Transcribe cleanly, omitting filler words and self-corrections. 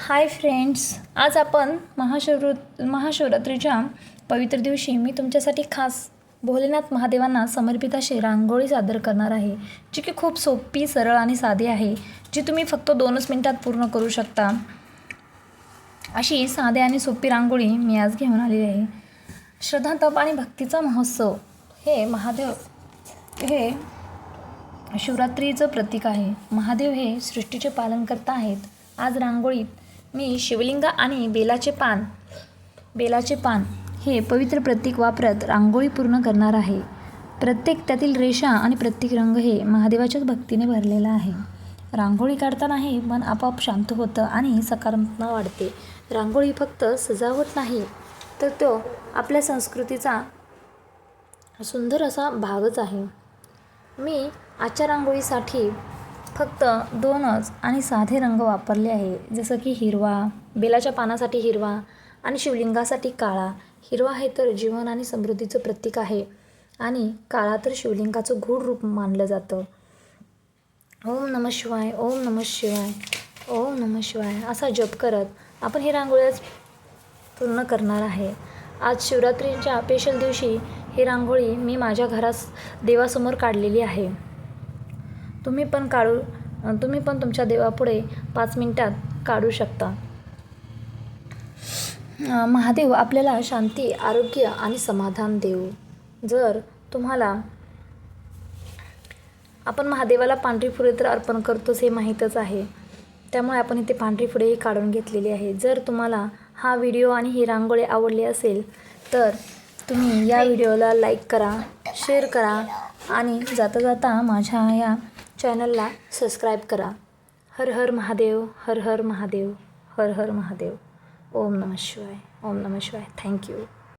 Hi friends, आज आपण महाशिवरात्रीच्या पवित्र दिवशी मी तुमच्यासाठी खास भोलेनाथ महादेवांना समर्पित अशी रांगोळी सादर करणार आहे, जी की खूप सोपी, सरळ आणि साधी आहे, जी तुम्ही फक्त 2च मिनिटात पूर्ण करू शकता. अशी साधी आणि सोपी रांगोळी मी आज घेऊन आलेली आहे. श्रद्धा, तप आणि भक्तीचा महोत्सव हे महादेव हे शिवरात्रीचं प्रतीक आहे. महादेव हे सृष्टीचे पालनकर्ता आहेत. आज रांगोळीत मी शिवलिंग आणि बेलाचे पान हे पवित्र प्रतीक वापरत रांगोळी पूर्ण करणार आहे. त्यातील रेषा आणि प्रत्येक रंग हे महादेवाच्याच भक्तीने भरलेला आहे. रांगोळी काढताना हे मन आपोआप शांत होतं आणि सकारात्मकता वाढते. रांगोळी फक्त सजावट नाही, तर तो आपल्या संस्कृतीचा सुंदर असा भागच आहे. मी आजच्या रांगोळीसाठी फक्त 2च आणि साधे रंग वापरले आहे, जसं की हिरवा, बेलाच्या पानासाठी हिरवा आणि शिवलिंगासाठी काळा. हिरवा हे तर जीवन आणि समृद्धीचं प्रतीक आहे आणि काळा तर शिवलिंगाचं गूढ रूप मानलं जातं. ओम नमः शिवाय, ओम नमः शिवाय, ओम नमः शिवाय असा जप करत आपण ही रांगोळी पूर्ण करणार आहे. आज शिवरात्रीच्या स्पेशल दिवशी ही रांगोळी मी माझ्या घरात देवासमोर काढलेली आहे. तुम्ही पण तुमच्या देवापुढे 5 मिनिटात काढू शकता. महादेव आपल्याला शांती, आरोग्य आणि समाधान देऊ. जर तुम्हाला आपण महादेवाला पांढरी फुले तर अर्पण करतोच हे माहीतच आहे, त्यामुळे आपण इथे पांढरी फुलेही काढून घेतलेली आहे. जर तुम्हाला हा व्हिडिओ आणि ही रांगोळी आवडली असेल तर तुम्ही या व्हिडिओला लाईक करा, शेअर करा आणि जाता जाता माझ्या या चॅनलला सबस्क्राईब करा. हर हर महादेव, हर हर महादेव, हर हर महादेव. ओम नमः शिवाय, ओम नमः शिवाय. थँक्यू.